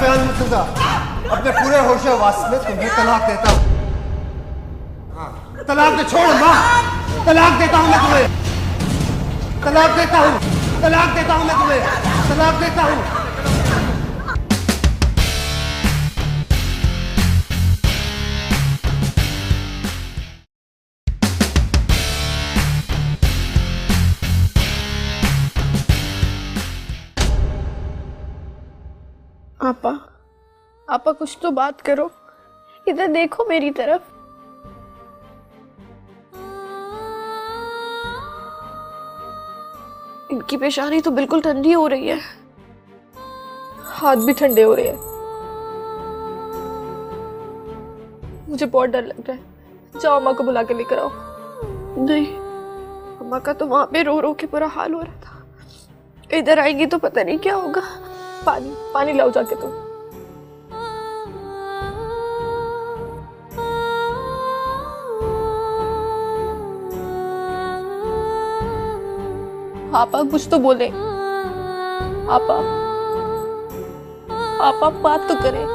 सफियान मुर्तजा, अपने पूरे होश वास में तुम्हें तलाक देता हूँ। तलाक दे, छोड़ माँ, तलाक देता हूँ मैं तुम्हें, तलाक देता हूँ, तलाक देता हूँ मैं तुम्हें, तलाक देता हूँ। आपा, आपा कुछ तो बात करो, इधर देखो मेरी तरफ। इनकी पेशानी तो बिल्कुल ठंडी हो रही है, हाथ भी ठंडे हो रहे हैं। मुझे बहुत डर लग रहा है, जाओ अम्मा को बुला के लेकर आओ। नहीं, अम्मा का तो वहां पे रो रो के बुरा हाल हो रहा था, इधर आएंगी तो पता नहीं क्या होगा। पानी पानी लाओ जाके तुम। आपा कुछ तो बोले, आपा आपा बात तो करें।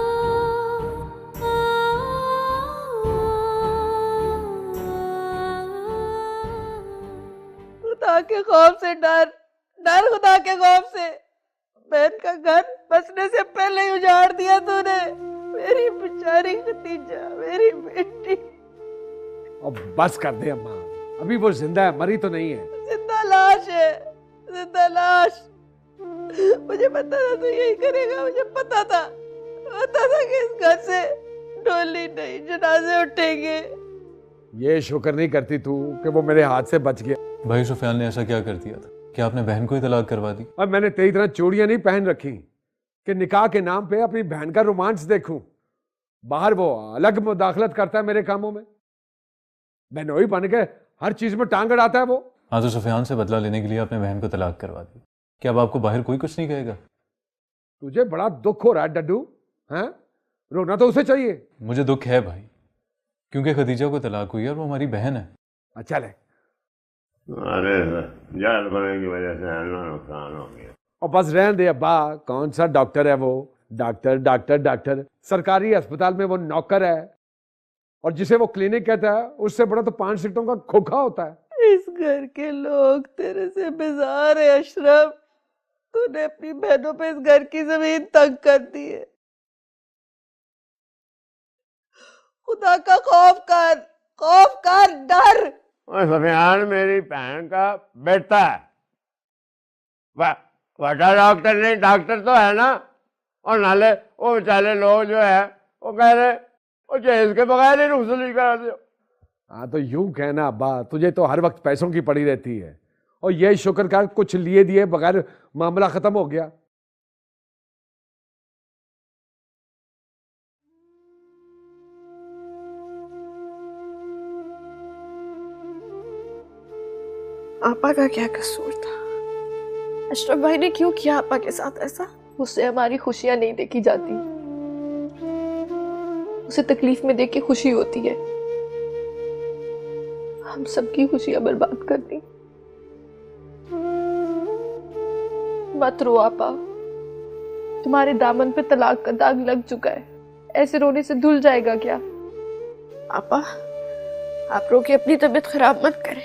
खुदा के खौफ से डर, डर खुदा के खौफ से। बहन का घर बसने से पहले ही उजाड़ दिया तूने। मेरी बेचारी खतीजा, मेरी बेटी। अब बस कर दे अम्मा, अभी वो जिंदा है, मरी तो नहीं है। जिंदा लाश है, जिंदा लाश। मुझे पता था तू यही करेगा, मुझे पता था कि इस घर से डोली नहीं, जनाजे उठेंगे। ये शुक्र नहीं करती तू कि वो मेरे हाथ से बच गया। भाई सुफियान ने ऐसा क्या कर दिया था? क्या आपने बहन को ही तलाक करवा दी? और मैंने तेरी तरह चूड़ियां नहीं पहन रखी कि निकाह के नाम पे अपनी बहन का रोमांस देखूं। बाहर वो अलग मुदाखलत करता है मेरे कामों में, बहनोई बन के हर चीज में टांग अड़ाता है वो। हाँ, तो सुफियान से बदला लेने के लिए आपने बहन को तलाक करवा दी। क्या अब आपको बाहर कोई कुछ नहीं कहेगा? तुझे बड़ा दुख हो रहा है डड्डू, हैं? रोना तो उसे चाहिए। मुझे दुख है भाई, क्योंकि खदीजा को तलाक हुई है और वो हमारी बहन है। अच्छा ले, अरे जाल बनने की वजह से नुकसान हो गया। और बस रहने दे अब्बा, कौन सा डॉक्टर है वो? डॉक्टर डॉक्टर डॉक्टर, सरकारी अस्पताल में वो नौकर है, और जिसे वो क्लिनिक कहता है उससे बड़ा तो 5 सीटों का खोखा होता है। इस घर के लोग तेरे से बेजार है अशरफ। तूने अपनी बहनों पे इस घर की जमीन तंग कर दी है। खुदा का खौफ कर, डर। और सफियान मेरी बहन का बेटा है, बड़ा डॉक्टर नहीं, डॉक्टर तो है ना। और नाले वो बेचारे लोग जो है वो कह रहे वो जेल के बगैर ही रुखसती करा दो। हाँ तो यूं कहना अब्बा, तुझे तो हर वक्त पैसों की पड़ी रहती है, और ये शुक्र कर कुछ लिए दिए बगैर मामला खत्म हो गया। आपा का क्या कसूर था? अशरफ भाई ने क्यों किया आपा के साथ ऐसा? उससे हमारी खुशियां नहीं देखी जाती, उसे तकलीफ में देख के खुशी होती है। हम सबकी खुशियां बर्बाद कर दी। मत रो आपा, तुम्हारे दामन पे तलाक का दाग लग चुका है, ऐसे रोने से धुल जाएगा क्या? आपा, आप रो के अपनी तबीयत खराब मत करें।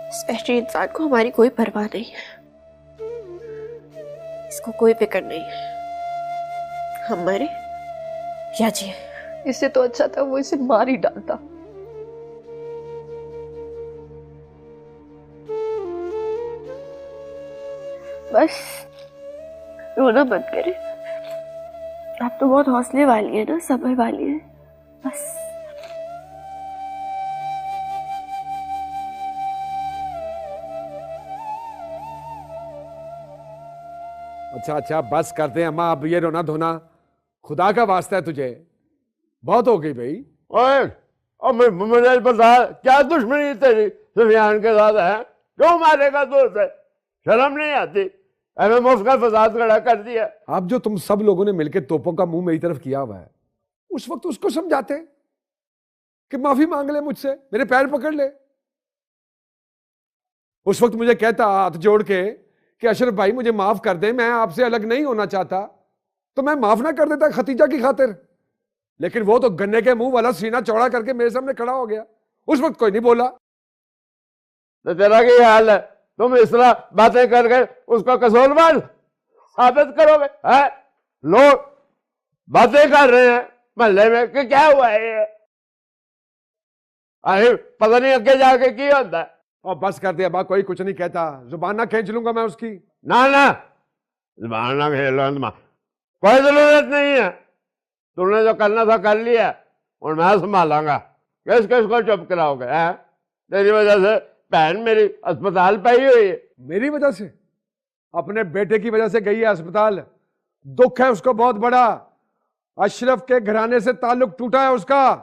इस वहशी इंसान को हमारी कोई परवाह नहीं है, इसको कोई फिक्र नहीं है हम मरे या जिए। इससे तो अच्छा था वो इसे मार ही डालता। बस रोना बंद करें। आप तो बहुत हौसले वाली है ना, सब्र वाली है। बस अच्छा अच्छा बस कर दे अम्मा, अब ये रोना धोना, खुदा का वास्ता है तुझे, बहुत हो गई भाई। ओए मुझे बता, क्या दुश्मनी तेरी सुफियान के साथ है? क्यों मारेगा तू उसे? शर्म नहीं आती? ऐसे मुफ्त का फसाद खड़ा कर दिया। अब जो तुम सब लोगों ने मिलकर तोपों का मुंह मेरी तरफ किया हुआ है, उस वक्त उसको समझाते कि माफी मांग ले मुझसे, मेरे पैर पकड़ ले। उस वक्त मुझे कहता हाथ जोड़ के कि अशरफ भाई मुझे माफ कर दें, मैं आपसे अलग नहीं होना चाहता, तो मैं माफ ना कर देता खतीजा की खातिर। लेकिन वो तो गन्ने के मुंह वाला सीना चौड़ा करके मेरे सामने खड़ा हो गया। उस वक्त कोई नहीं बोला। तो तेरा क्या हाल है? तुम इस तरह बातें करके उसको कसूरवार साबित करोगे? है लोग बातें कर रहे हैं मोहल्ले में कि क्या हुआ है ये, अरे पता नहीं आगे जाके की होता है। और बस कर दिया बा, कोई कुछ नहीं कहता, जुबान ना खींच लूंगा मैं उसकी। ना ना जुबान ना खेलो, कोई जरूरत नहीं है, तुमने जो करना था कर लिया और मैं संभालांगा। किस किस को चुप कराओगे? है तेरी वजह से बहन मेरी अस्पताल पे ही हुई है। मेरी वजह से? अपने बेटे की वजह से गई है अस्पताल। दुख है उसको बहुत बड़ा। अशरफ के घराने से ताल्लुक टूटा है उसका,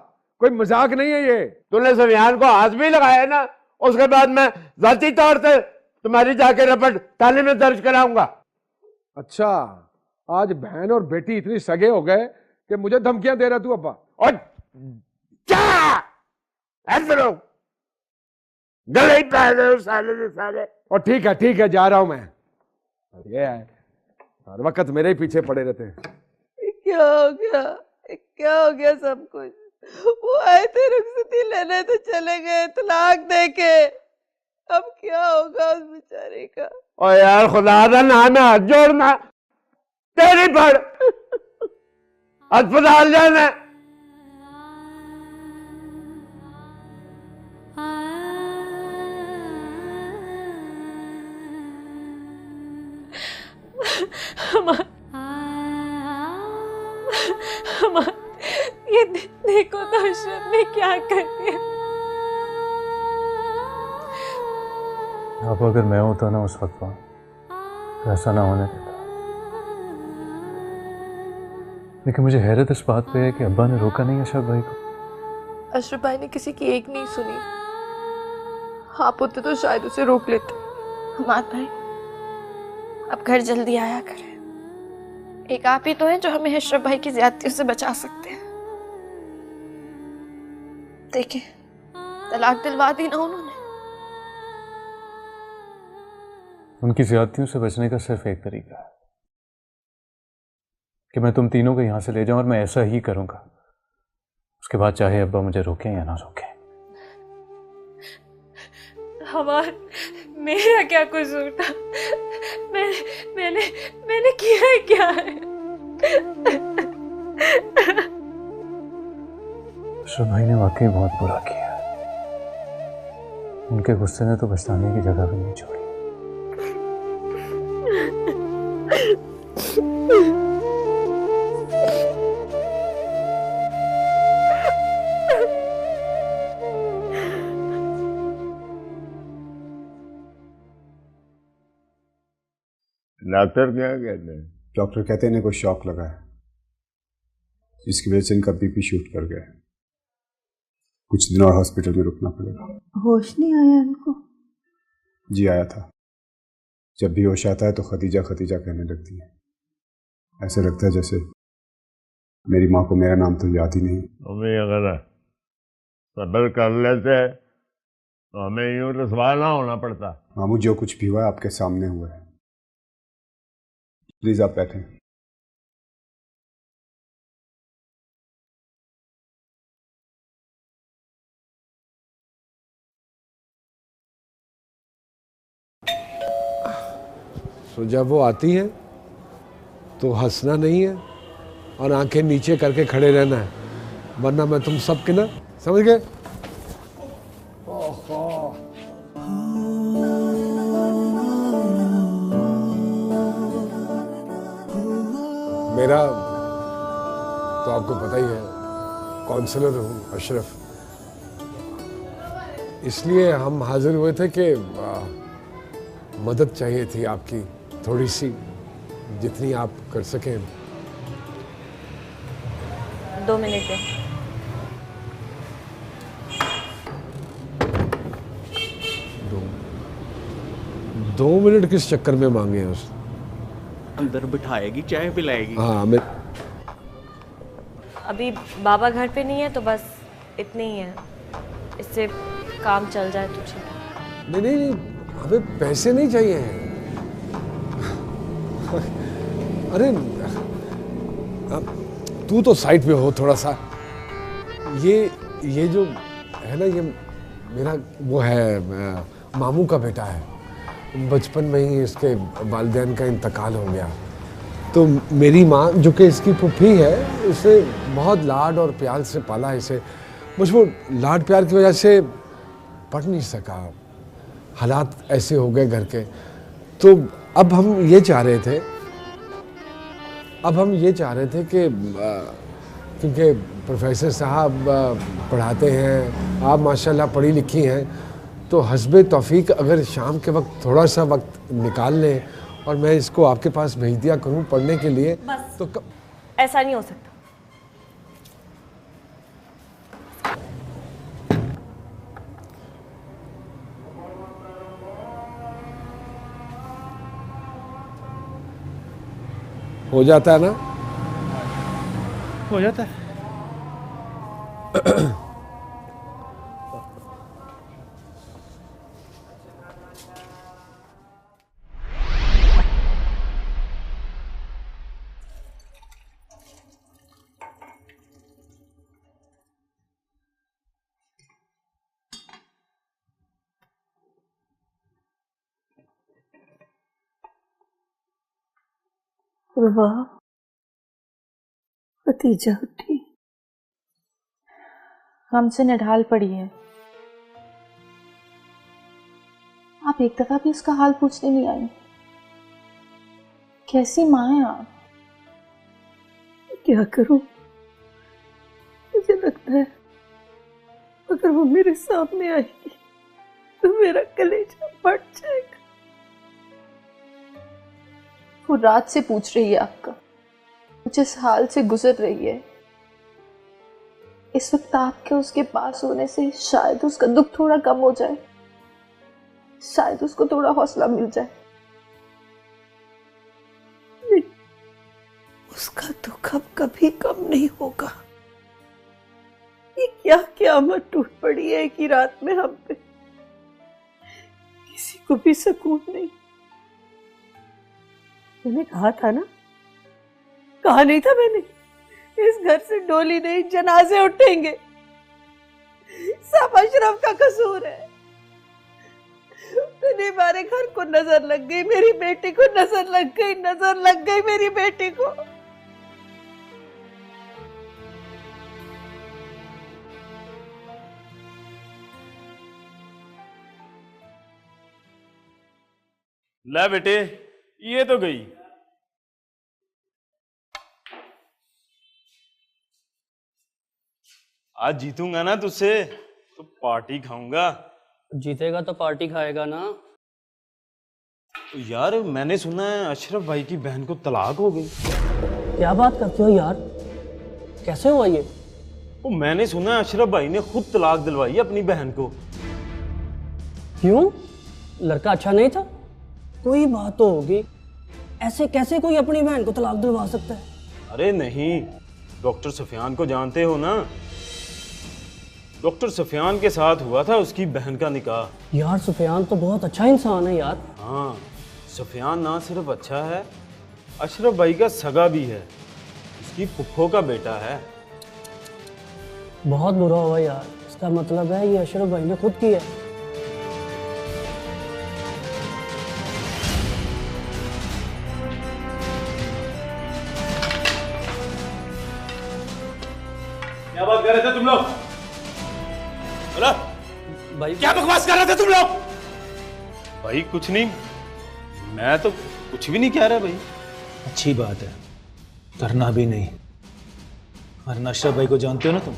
कोई मजाक नहीं है ये। तूने सफियान को हाथ भी लगाया ना, उसके बाद मैं जाती तौर से तुम्हारी जाके रिपोर्ट थाने में दर्ज कराऊंगा। अच्छा, आज बहन और बेटी इतनी सगे हो गए कि मुझे धमकियां दे रहा तू अब्बा। और क्या ऐसे लोग गले ही पहले साले। और ठीक है जा रहा हूं मैं। ये है हर वक्त मेरे ही पीछे पड़े रहते हैं। क्या हो गया सब कुछ? वो आए थे रुखसती लेने तो चले गए तलाक देके। अब क्या होगा उस बेचारे का? ओ यार खुदा का नाम है, हाथ जोड़ना तेरी पर अस्पताल जाना। ये देखो तो अशरफ ने क्या कर दिया। अब अगर मैं होता ना उस वक्त तो ऐसा ना होने देता। लेकिन मुझे हैरत इस बात पे है कि अब्बा ने रोका नहीं अशरफ भाई को। अशरफ भाई ने किसी की एक नहीं सुनी। आप होते तो शायद उसे रोक लेते। हमाद भाई अब घर जल्दी आया करें। एक आप ही तो हैं जो हमें अशरफ भाई की ज्यादतियों से बचा सकते हैं। देखिए तलाक दिलवा दी ना उन्होंने। उनकी ज्यादतियों से बचने का सिर्फ एक तरीका है कि मैं तुम तीनों को यहां से ले जाऊं, और मैं ऐसा ही करूंगा। उसके बाद चाहे अब्बा मुझे रोकें या ना रोकें। मेरा क्या कसूर था? मैंने किया है क्या है? अशरफ भाई ने वाकई बहुत बुरा किया। उनके गुस्से ने तो पछताने की जगह भी नहीं छोड़ी। डॉक्टर क्या कहते हैं? डॉक्टर कहते हैं इन्हें कोई शॉक लगा है, जिसकी वजह से इनका बीपी शूट कर गया है। कुछ दिन और हॉस्पिटल में रुकना पड़ेगा। होश नहीं आया इनको? जी आया था। जब भी होश आता है तो खतीजा खतीजा कहने लगती है। ऐसे लगता है जैसे मेरी माँ को मेरा नाम तो याद ही नहीं। हमें अगर सब्र कर लेते तो हमें यूं रसवा ना होना पड़ता। मामू जो कुछ भी हुआ है आपके सामने हुआ है। प्लीज आप बैठें। तो जब वो आती हैं तो हंसना नहीं है और आंखें नीचे करके खड़े रहना है, वरना मैं तुम सबके ना, समझ गए? मेरा तो आपको पता ही है, काउंसलर हूँ अशरफ। इसलिए हम हाजिर हुए थे कि मदद चाहिए थी आपकी, थोड़ी सी, जितनी आप कर सकें। 2 मिनट है। दो मिनट किस चक्कर में मांगे हैं उसने? अंदर बिठाएगी, चाय पिलाएगी। हाँ, मैं अभी बाबा घर पे नहीं है तो बस इतने ही है, इससे काम चल जाए तो ठीक है। नहीं, हमें पैसे नहीं चाहिए हैं। अरे तू तो साइड पे हो थोड़ा सा। ये जो है ना, ये मेरा वो है मामू का बेटा है। बचपन में ही इसके वालिदैन का इंतकाल हो गया, तो मेरी माँ जो कि इसकी फूफी है, उसे बहुत लाड और प्यार से पाला इसे। बस वो लाड प्यार की वजह से पढ़ नहीं सका, हालात ऐसे हो गए घर के। तो अब हम ये चाह रहे थे कि क्योंकि प्रोफेसर साहब पढ़ाते हैं, आप माशाल्लाह पढ़ी लिखी हैं, तो हस्बे तौफीक अगर शाम के वक्त थोड़ा सा वक्त निकाल लें और मैं इसको आपके पास भेज दिया करूं पढ़ने के लिए। बस, तो ऐसा नहीं हो सकता। हो जाता है ना? हो जाता है। वाह, खतीजा उठी, हमसे निढाल पड़ी है। आप एक दफा भी उसका हाल पूछने नहीं आई। कैसी माँ है आप? क्या करूं, मुझे लगता है अगर वो मेरे सामने आएगी तो मेरा कलेजा फट जाएगा। वो रात से पूछ रही है आपका, जिस हाल से गुजर रही है। इस वक्त आपके उसके पास होने से शायद उसका दुख थोड़ा कम हो जाए, शायद उसको थोड़ा हौसला मिल जाए। उसका दुख अब कभी कम नहीं होगा। ये क्या क़यामत टूट पड़ी है कि रात में हम पे, किसी को भी सुकून नहीं। मैंने कहा था ना, कहा नहीं था मैंने, इस घर से डोली नहीं जनाजे उठेंगे। सब अशरफ का कसूर है। मैंने हमारे घर को नजर लग गई, मेरी बेटी को नजर लग गई मेरी बेटी को। ले बेटे, ये तो गई। आज जीतूंगा ना तुझसे तो पार्टी खाऊंगा। जीतेगा तो पार्टी खाएगा ना। तो यार मैंने सुना है अशरफ भाई की बहन को तलाक हो गई। क्या बात करते हो यार, कैसे हुआ ये? वो मैंने सुना है अशरफ भाई ने खुद तलाक दिलवाई है अपनी बहन को। क्यों? लड़का अच्छा नहीं था? कोई बात तो होगी, ऐसे कैसे कोई अपनी बहन को तलाक दिलवा सकता है? अरे नहीं, डॉक्टर सफियान को जानते हो ना? डॉक्टर सफियान के साथ हुआ था उसकी बहन का निकाह। यार सफियान तो बहुत अच्छा इंसान है यार। हाँ, सफियान ना सिर्फ अच्छा है, अशरफ भाई का सगा भी है, उसकी फुफ्फो का बेटा है। बहुत बुरा हुआ यार, इसका मतलब है ये अशरफ भाई ने खुद किया। क्या बात कर रहे थे तुम लोग? बोला भाई क्या बकवास कर रहे थे तुम लोग? भाई कुछ नहीं, मैं तो कुछ भी नहीं कह रहा भाई। अच्छी बात है, करना भी नहीं, वरना अशरफ भाई को जानते हो ना तुम।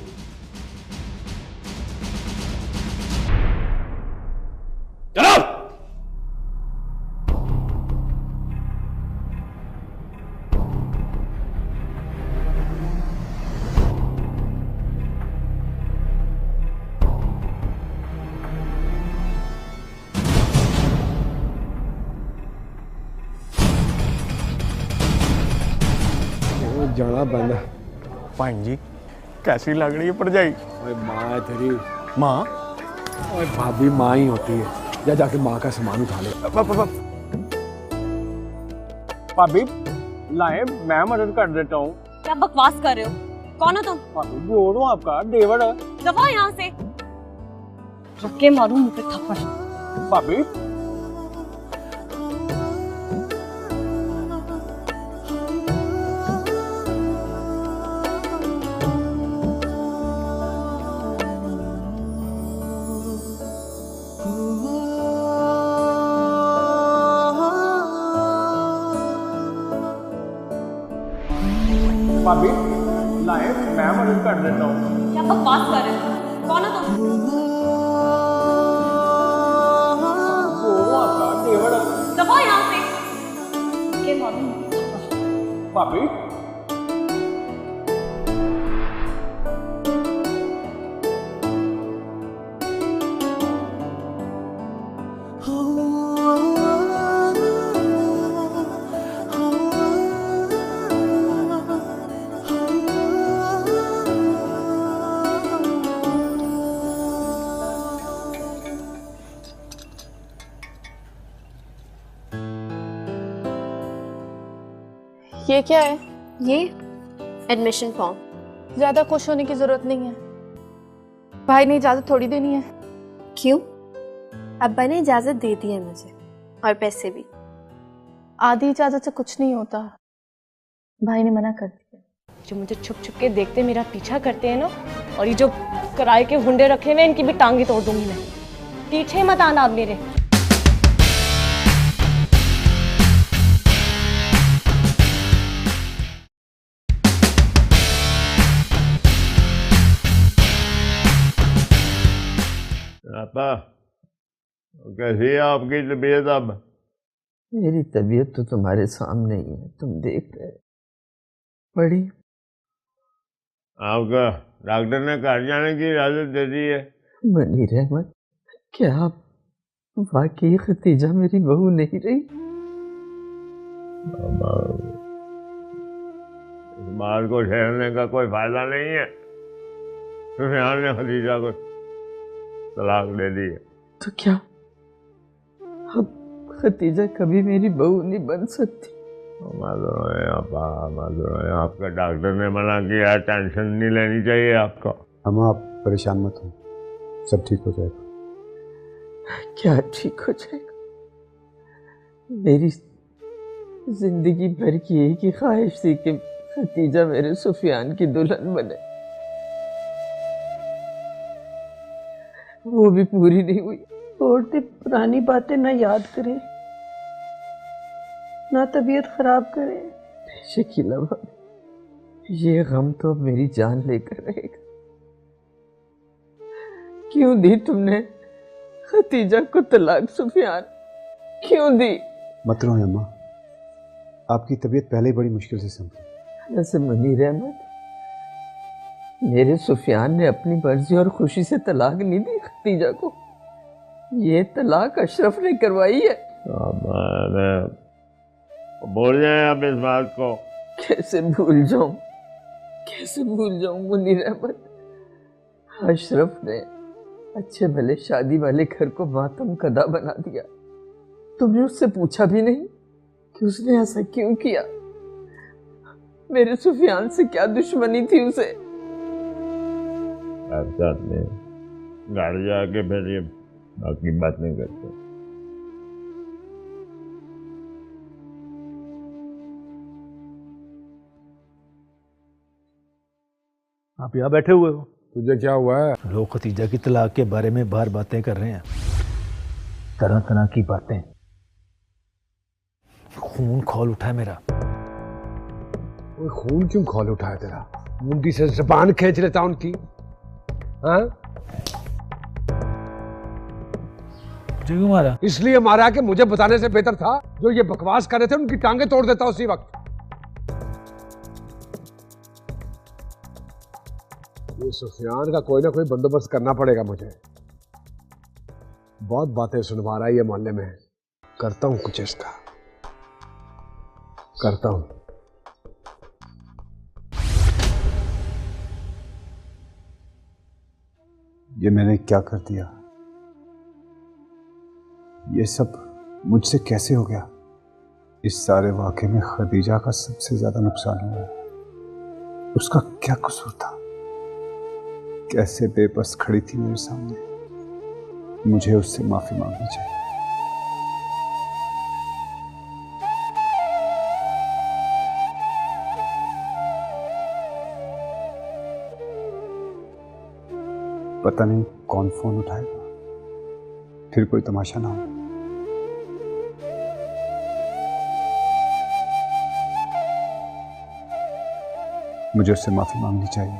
चलो जाना बंद। भाई जी कैसी लग रही है भरजाई? माँ है तेरी। माँ? और भाभी माँ ही होती है। जा जाके माँ का सामान उठा ले। भाभी लाए मैं मदद कर देता हूँ। क्या बकवास कर रहे हो? कौन हो तुम? भाभी बोल रहा हूँ आपका देवर है। दफा यहाँ से। रख के मारूं मुझे थप्पड़। भाभी भाभी लाए मैं मदद कर देता हूँ। क्या बकवास कर रहे हो? कौन हो तुम? बोल रहा हूँ आपका देवर है। दफा यहाँ से। रख के मारूं मुझे थप्पड़। भाभी ये क्या है? ये एडमिशन फॉर्म। ज्यादा खुश होने की जरूरत नहीं है, भाई ने इजाजत थोड़ी देनी है। क्यों? अब्बा ने इजाजत दे दी है मुझे, और पैसे भी। आधी इजाजत से कुछ नहीं होता, भाई ने मना कर दिया। जो मुझे छुप छुप के देखते मेरा पीछा करते हैं ना, और ये जो किराए के हुंडे रखे हुए इनकी भी टांगे तोड़ दूंगी मैं। पीछे मत आना आप मेरे। आपा कैसी है आपकी तबीयत अब? मेरी तबीयत तो तुम्हारे सामने ही है, तुम देख रहे। बड़ी आपका डॉक्टर ने घर जाने की इजाजत दे दी है। मनीर अहमद, क्या आप वाकई खतीजा मेरी बहू नहीं रही? इस बात को ठहरने का कोई फायदा नहीं है। सुफियान ने खदीजा को तलाक दे दी है। तो क्या अब खतीजा कभी मेरी बहू नहीं बन सकती? आपका डॉक्टर ने मना किया, टेंशन नहीं लेनी चाहिए आपको। हम आप परेशान मत हो, सब ठीक हो जाएगा। क्या ठीक हो जाएगा? मेरी जिंदगी भर की एक ही ख्वाहिश थी कि खतीजा मेरे सुफियान की दुल्हन बने, वो भी पूरी नहीं हुई। औरतें पुरानी बातें ना याद करें, ना तबीयत खराब करें। शकीला भाभी, ये गम तो अब मेरी जान लेकर रहेगा। क्यों दी तुमने खतीजा को तलाक सुफियान? क्यों दी? मत रो अम्मा, आपकी तबीयत पहले ही बड़ी मुश्किल से संभली। ऐसे मनीर अहमद, मेरे सुफियान ने अपनी मर्जी और खुशी से तलाक नहीं दी खतीजा को, ये तलाक अशरफ ने करवाई है। भूल जाए आप इस बात को। कैसे भूल जाऊं, कैसे भूल जाऊं मुनीर अहमद? अशरफ ने अच्छे भले शादी वाले घर को मातम कदा बना दिया। तुमने उससे पूछा भी नहीं कि उसने ऐसा क्यों किया? मेरे सुफियान से क्या दुश्मनी थी उसे? घर जाके फिर ये बाकी बात नहीं करते। आप यहाँ बैठे हुए हो? तुझे क्या हुआ है? लोग खतीजा की तलाक के बारे में बाहर बातें कर रहे हैं, तरह तरह की बातें। खून खौल उठा है मेरा। वो खून क्यों खौल उठा है तेरा? मुंडी से जुबान खींच लेता उनकी। हाँ? क्यों मारा? इसलिए मारा कि मुझे बताने से बेहतर था जो ये बकवास कर रहे थे उनकी टांगे तोड़ देता उसी वक्त। ये सुफियान का कोई ना कोई बंदोबस्त करना पड़ेगा मुझे। बहुत बातें सुनवा रहा है ये मोहल्ले में। करता हूं कुछ इसका, करता हूं। ये मैंने क्या कर दिया? ये सब मुझसे कैसे हो गया? इस सारे वाक़े में खदीजा का सबसे ज्यादा नुकसान हुआ है। उसका क्या कसूर था? कैसे बेबस खड़ी थी मेरे सामने। मुझे उससे माफी मांगनी चाहिए। पता नहीं कौन फोन उठाएगा, फिर कोई तमाशा ना हो। मुझे उससे माफी मांगनी चाहिए।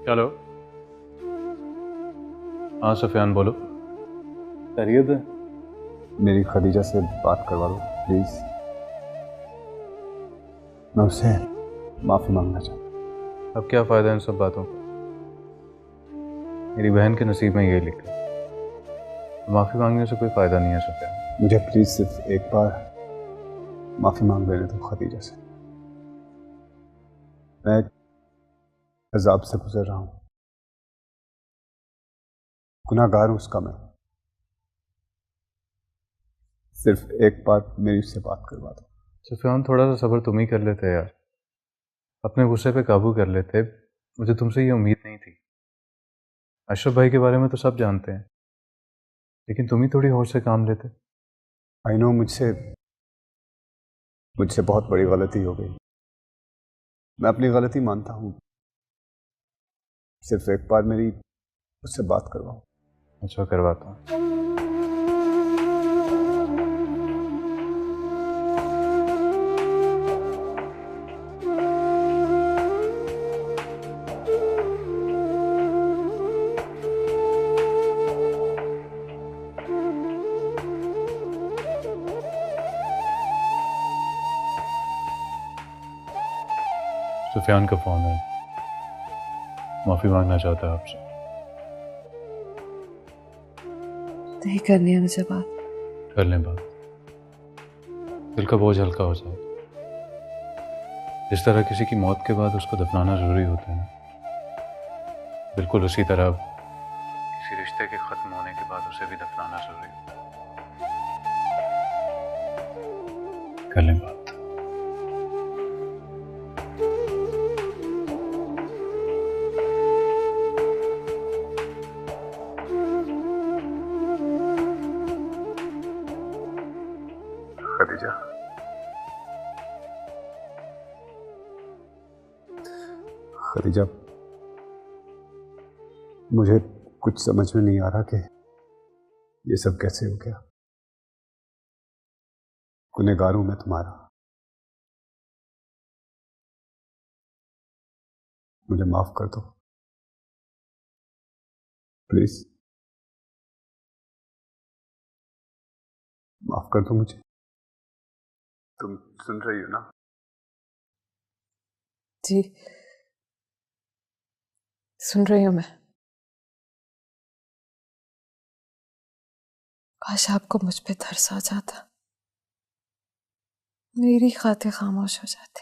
चलो। हाँ सुफियान बोलो। खैरियत है? मेरी खदीजा से बात करवा लो प्लीज। मैं उससे माफी मांगना चाहता हूँ। अब क्या फायदा इन सब बातों का? मेरी बहन के नसीब में ये लिखा, माफी मांगने से कोई फायदा नहीं है सुफियान। मुझे प्लीज सिर्फ एक बार माफी मांग लेने दो खदीजा से। मैं अजाब से गुजर रहा हूं, गुनाहगार हूं उसका मैं। सिर्फ एक बार मेरी उससे बात करवा दो। सुफियान थोड़ा सा सब्र तुम ही कर लेते यार, अपने गुस्से पे काबू कर लेते। मुझे तुमसे ये उम्मीद नहीं थी। अशरफ भाई के बारे में तो सब जानते हैं, लेकिन तुम ही थोड़ी होश से काम लेते। आई नो मुझसे बहुत बड़ी गलती हो गई। मैं अपनी गलती मानता हूं। सिर्फ एक बार मेरी उससे बात करवाओ। अच्छा करवाता हूँ। सुफियान का फोन है, माफी मांगना चाहता है आपसे। नहीं करनी है मुझे बात। कर लें बात, दिल का बोझ हल्का हो जाए। जिस तरह किसी की मौत के बाद उसको दफनाना जरूरी होता है ना, बिल्कुल उसी तरह किसी रिश्ते के खत्म होने के बाद उसे भी दफनाना जरूरी होता है। कर लें बात। खदीजा, खदीजा, मुझे कुछ समझ में नहीं आ रहा कि ये सब कैसे हो गया। गुनहगार हूं मैं तुम्हारा। मुझे माफ कर दो प्लीज। माफ कर दो मुझे। तुम सुन रही हो ना? जी सुन रही हूं मैं। काश आपको मुझ पे तरस आ जाता, मेरी खातिर खामोश हो जाते।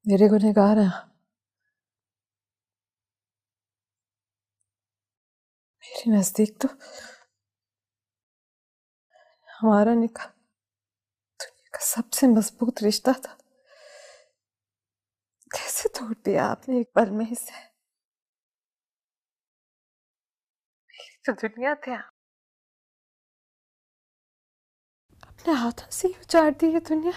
मेरे गुनहगार हैं, मेरे नजदीक तो हमारा निकाह दुनिया का सबसे मजबूत रिश्ता था। कैसे तोड़ दिया आपने एक पल में इसे। मेरी तो दुनिया थे, अपने हाथों से ही उजाड़ दी ये दुनिया।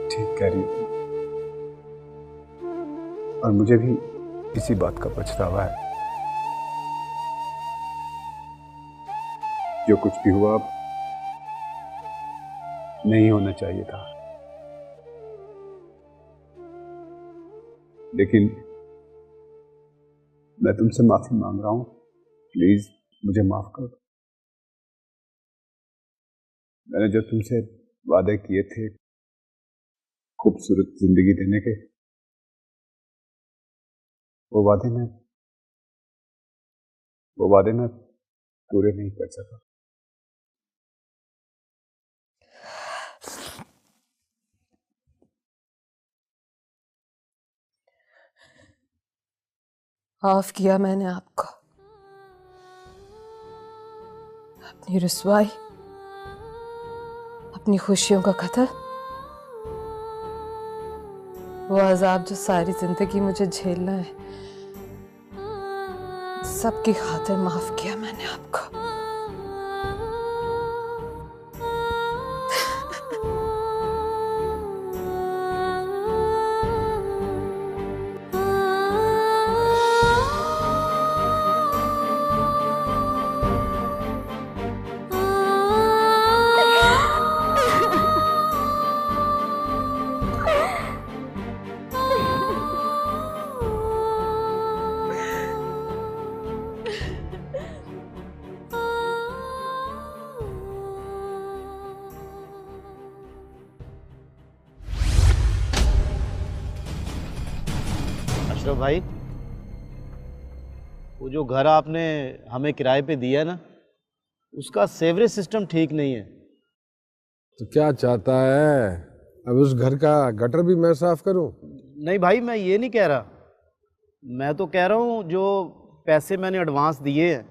ठीक कह रही हो, और मुझे भी इसी बात का पछतावा है। जो कुछ भी हुआ नहीं होना चाहिए था, लेकिन मैं तुमसे माफी मांग रहा हूं। प्लीज मुझे माफ कर दो। मैंने जो तुमसे वादे किए थे खूबसूरत जिंदगी देने के, वो वादे मैं पूरे नहीं कर सका। माफ किया मैंने आपको। अपनी रुसवाई, अपनी खुशियों का कत्ल, वो अजाब जो सारी जिंदगी मुझे झेलना है, सबकी खातिर माफ किया मैंने आपको। अशरफ भाई, वो जो घर आपने हमें किराए पे दिया ना, उसका सेवरेज सिस्टम ठीक नहीं है। तो क्या चाहता है? अब उस घर का गटर भी मैं साफ करूं? नहीं भाई, मैं ये नहीं कह रहा। मैं तो कह रहा हूँ जो पैसे मैंने एडवांस दिए हैं,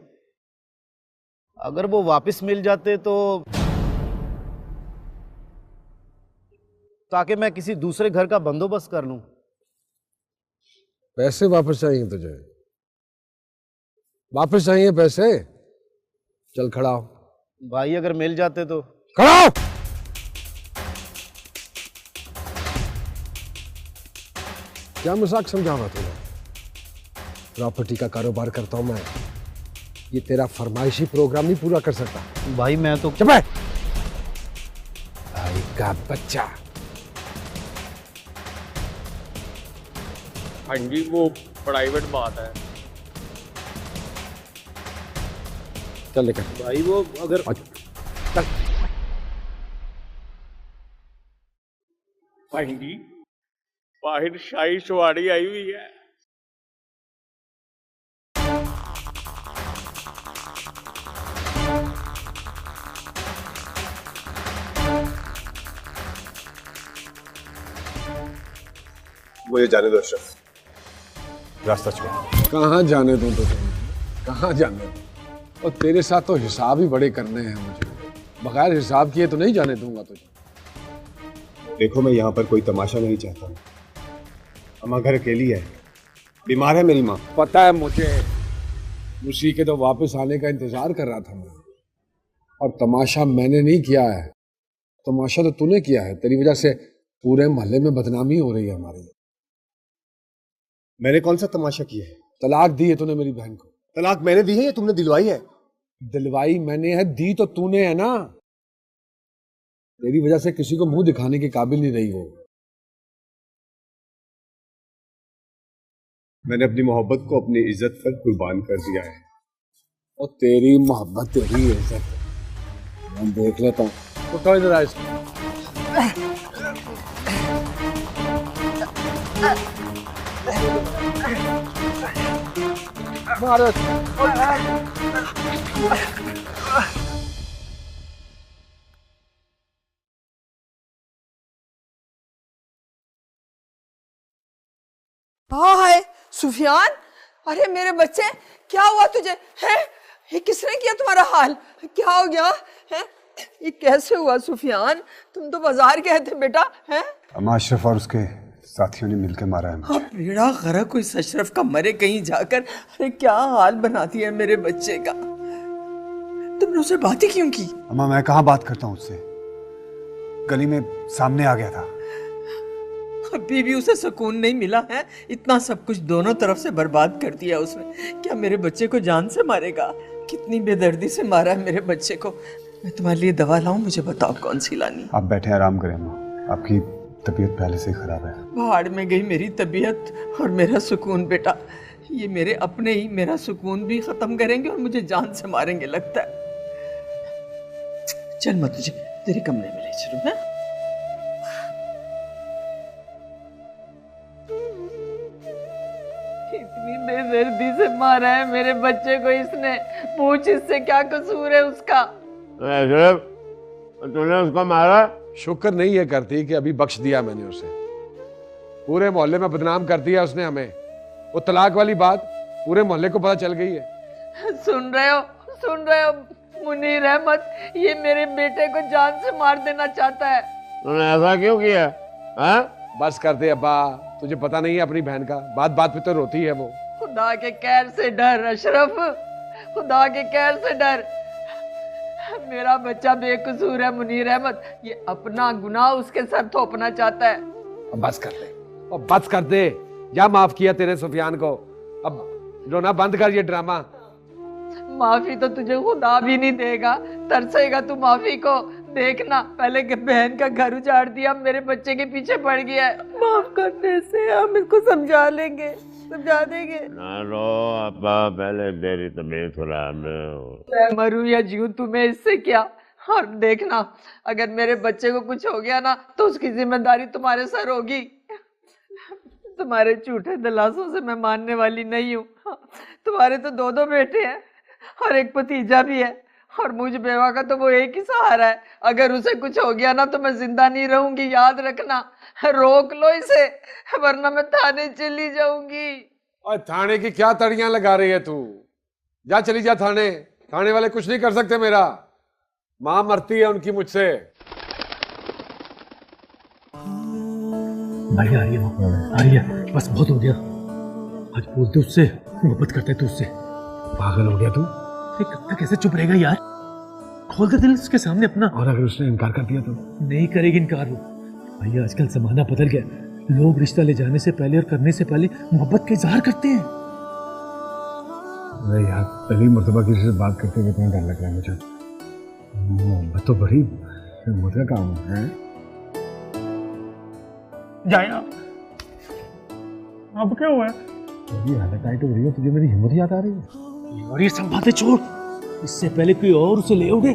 अगर वो वापस मिल जाते तो, ताकि मैं किसी दूसरे घर का बंदोबस्त कर लूं। पैसे वापस चाहिए तुझे? वापस चाहिए पैसे? चल खड़ा हो। भाई अगर मिल जाते तो। खड़ा हो। क्या मजाक समझावा तुझे? प्रॉपर्टी का कारोबार करता हूं मैं, ये तेरा फरमाइशी प्रोग्राम नहीं पूरा कर सकता। भाई मैं तो। चुप है। भाई का बच्चा। हाँ जी, वो प्राइवेट बात है। चल लेकर। भाई वो अगर चल। हाँ जी, बाहर शाही सवारी आई हुई है। मुझे जाने दो अशरफ, रास्ता छोड़। कहाँ जाने दूं तुझे? कहाँ जाने दूं? और तेरे साथ तो हिसाब ही बड़े करने हैं मुझे। बगैर हिसाब किए तो नहीं जाने दूंगा तुझे। देखो, मैं यहाँ पर कोई तमाशा नहीं चाहता हूँ। अम्मा घर अकेली है, बीमार है मेरी माँ। पता है मुझे, उसी के तो वापस आने का इंतजार कर रहा था मैं। और तमाशा मैंने नहीं किया है, तमाशा तो तूने किया है। तेरी वजह से पूरे मोहल्ले में बदनामी हो रही है हमारी। मैंने कौन सा तमाशा किया है? तलाक दी है तूने मेरी बहन को। तलाक मैंने दी है या तुमने दिलवाई है? दिलवाई मैंने है, दी तो तूने है ना। तेरी वजह से किसी को मुंह दिखाने के काबिल नहीं रही वो। मैंने अपनी मोहब्बत को अपनी इज्जत पर कुर्बान कर दिया है। और तेरी मोहब्बत तेरी इज्जत मैं देख लेता हूँ। तो इधर आ। हाय सुफियान, अरे मेरे बच्चे, क्या हुआ तुझे? है ये किसने किया तुम्हारा हाल? क्या हो गया है? ये कैसे हुआ सुफियान? तुम तो बाजार गए थे बेटा। है अम्मा, अशरफ और उसके साथियों ने मिलकर मारा है मुझे। बेड़ा गरक कोई अशरफ का मरे कहीं जाकर। अरे क्या हाल बना दिया मेरे बच्चे का। तुमने उससे बात ही क्यों की? अम्मा, मैं कहाँ बात करता हूँ उससे, गली में सामने आ गया था। अभी भी उसे सुकून नहीं मिला है? इतना सब कुछ दोनों तरफ से बर्बाद कर दिया उसने। क्या मेरे बच्चे को जान से मारेगा? कितनी बेदर्दी से मारा है मेरे बच्चे को। मैं तुम्हारे लिए दवा लाऊं? मुझे बताओ कौन सी लानी? आप बैठे आराम करें अम्मा, आपकी तबीयत पहले से ही खराब है। भाड़ में गई मेरी तबीयत और मेरा सुकून बेटा। ये मेरे अपने ही मेरा सुकून भी खत्म करेंगे और मुझे जान से मारेंगे लगता है। चल मैं तेरे कमरे में ले चलूं मैं? इतनी बेदर्दी से मारा है मेरे बच्चे को इसने, पूछ इससे क्या कसूर है उसका। अशरफ, तूने उसको मारा? शुक्र नहीं ये करती कि अभी बख्श दिया मैंने उसे। पूरे मोहल्ले में बदनाम कर दिया उसने हमें। वो तलाक वाली बात पूरे मोहल्ले को पता चल गई है। सुन रहे हो मुनीर अहमद, ये मेरे बेटे को जान से मार देना चाहता है। तूने ऐसा क्यों किया? हाँ? बस कर दे अब्बा, तुझे पता नहीं है अपनी बहन का, बात बात पे तो रोती है वो। खुदा के कहर से डर अशरफ, खुदा के कहर से डर। मेरा बच्चा बेकसूर है मुनीर अहमद, ये अपना गुनाह उसके सर थोपना चाहता है। अब बस कर दे, अब बस कर दे। या माफ किया तेरे सुफियान को, अब रोना बंद कर ये ड्रामा। माफी तो तुझे खुदा भी नहीं देगा, तरसेगा तू माफी को। देखना, पहले के बहन का घर उजाड़ दिया, मेरे बच्चे के पीछे पड़ गया है। माफ करने से हम इसको समझा लेंगे, समझा देंगे। ना रो अब्बा, पहले तेरी तबीयत खराब है। मैं मरूं या जीऊं तुम्हें इससे क्या। और देखना, अगर मेरे बच्चे को कुछ हो गया ना तो उसकी जिम्मेदारी तुम्हारे सर होगी। तुम्हारे झूठे दिलासों से मैं मानने वाली नहीं हूँ। तुम्हारे तो दो बेटे हैं और एक भतीजा भी है, और मुझ बेवा का तो वो एक ही सहारा है। अगर उसे कुछ हो गया ना तो मैं जिंदा नहीं रहूंगी, याद रखना। रोक लो इसे, वरना मैं थाने चली जाऊंगी। और थाने की क्या तड़ियां लगा रही है तू? जा, चली जा थाने। थाने वाले कुछ नहीं कर सकते मेरा। मां मरती है उनकी मुझसे। भाई आ रही है, वो आ रही है। बस बहुत हो गया, आज बोलते उससे, मोहब्बत करते तू उससे। पागल हो गया तू? कत्ता कैसे चुप रहेगा यार? खोल कर दिल उसके सामने अपना। और अगर उसने इनकार कर दिया तो? नहीं करेगी इनकार वो। भैया आजकल जमाना बदल गया, लोग रिश्ता ले जाने से पहले और करने से पहले मोहब्बत का इजहार करते हैं। अरे यार, पहली मर्तबा किसी से बात करते हुए इतना डर लग रहा है मुझे। मोहब्बत तो बड़ी हिम्मत का काम है। जाए ना, अब क्या हुआ? मेरी हालत टाइट हो रही है, तुझे मेरी हिम्मत याद आ रही है? और ये सब बातें छोड़, इससे पहले कोई और उसे ले उठे,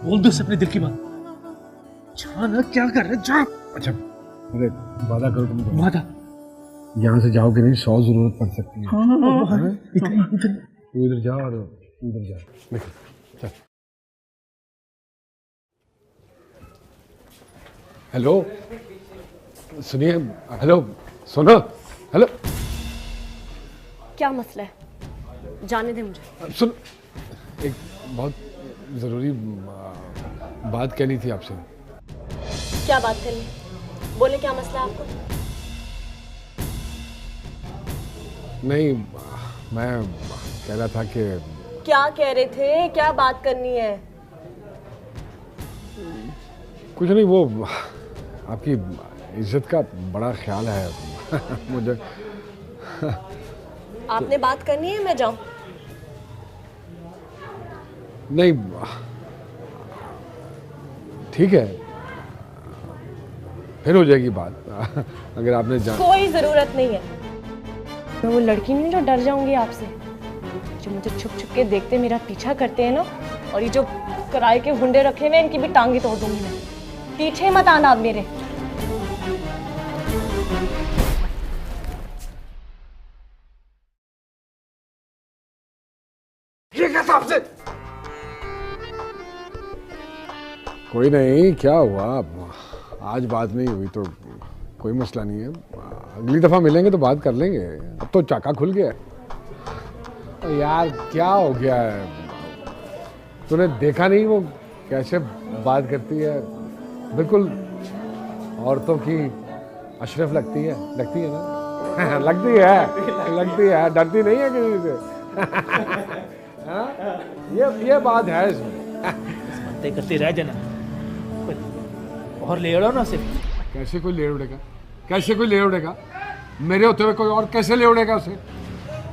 बोल दो उसे अपने दिल की बात। जाना, क्या कर रहे? जा। अच्छा, अरे वादा करो तुम। वादा? यहाँ से जाओगे नहीं, 100 जरूरत पड़ सकती है। हाँ, तू इधर जा और उधर जा। निकल, चल। हेलो, सुनिए। हेलो, सुनो। हेलो, क्या मसला है? जाने दे मुझे। सुन, एक बहुत जरूरी बात कहनी थी आपसे। क्या बात करनी? बोले, क्या मसला है आपको? नहीं, मैं कह रहा था कि। क्या कह रहे थे? क्या बात करनी है? कुछ नहीं, वो आपकी इज्जत का बड़ा ख्याल है मुझे। आपने बात करनी है, मैं जाऊं? नहीं, ठीक है, फिर हो जाएगी बात। अगर आपने कोई जरूरत नहीं है। मैं वो लड़की नहीं जो डर जाऊंगी आपसे, जो मुझे छुप छुप के देखते मेरा पीछा करते हैं ना, और ये जो किराए के हुंडे रखे हुए इनकी भी टांगे तोड़ दूंगी मैं। पीछे मत आना आप मेरे। ये क्या था आपसे? कोई नहीं, क्या हुआ? आज बात नहीं हुई तो कोई मसला नहीं है, अगली दफा मिलेंगे तो बात कर लेंगे। अब तो चाका खुल गया है। यार क्या हो गया है? तूने देखा नहीं वो कैसे बात करती है? बिल्कुल औरतों की अशरफ लगती है ना? लगती है, डरती नहीं है किसी से। ये बात है इसमें। बातें करते रह जाना, और ले उड़ो ना उसे। कैसे कोई ले उड़ेगा? कैसे कोई ले उड़ेगा? मेरे होते हुए कोई और कैसे ले उड़ेगा उसे?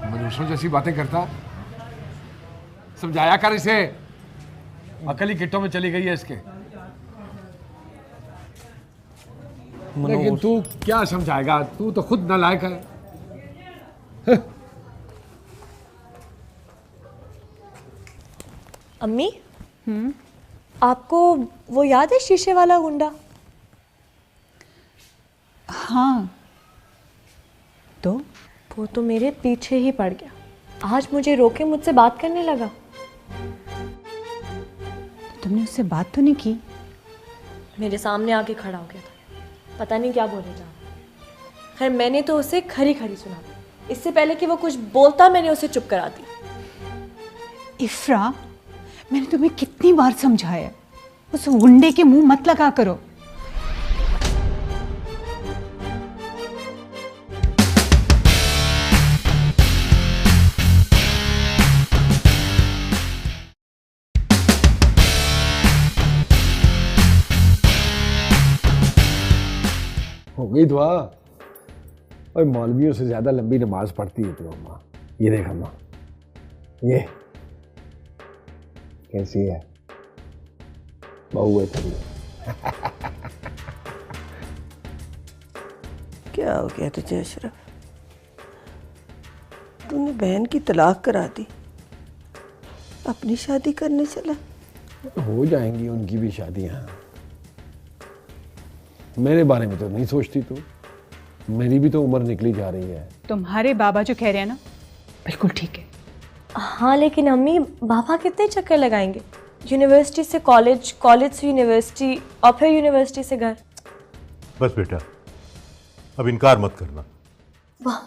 मनुष्यों जैसी बातें करता। समझाया कर इसे, अकल ही गिट्टों में चली गई है इसके। लेकिन तू क्या समझाएगा? तू तो खुद नालायक है। अम्मी, आपको वो याद है शीशे वाला गुंडा? हाँ। तो वो तो मेरे पीछे ही पड़ गया। आज मुझे रोके मुझसे बात करने लगा। तो तुमने उससे बात तो नहीं की? मेरे सामने आके खड़ा हो गया था, पता नहीं क्या बोले जा रहा। खैर मैंने तो उसे खरी खरी सुना दी। इससे पहले कि वो कुछ बोलता मैंने उसे चुप करा दी। इफ्रा, मैंने तुम्हें कितनी बार समझाया, उस गुंडे के मुंह मत लगा करो। हो गई दुआ। और मौलवियों से ज्यादा लंबी नमाज पढ़ती है तू अम्मा। ये देख अम्मा, ये कैसी है बहू है तेरी। क्या हो गया तुझे अशरफ? तूने बहन की तलाक करा दी, अपनी शादी करने चला। हो जाएंगी उनकी भी शादियां। मेरे बारे में तो नहीं सोचती तू। मेरी भी तो उम्र निकली जा रही है। तुम्हारे बाबा जो कह रहे हैं ना, बिल्कुल ठीक है। हाँ लेकिन अम्मी, बाबा कितने चक्कर लगाएंगे? यूनिवर्सिटी से कॉलेज, कॉलेज से यूनिवर्सिटी और फिर यूनिवर्सिटी से घर। बस बेटा, अब इनकार मत करना। वाह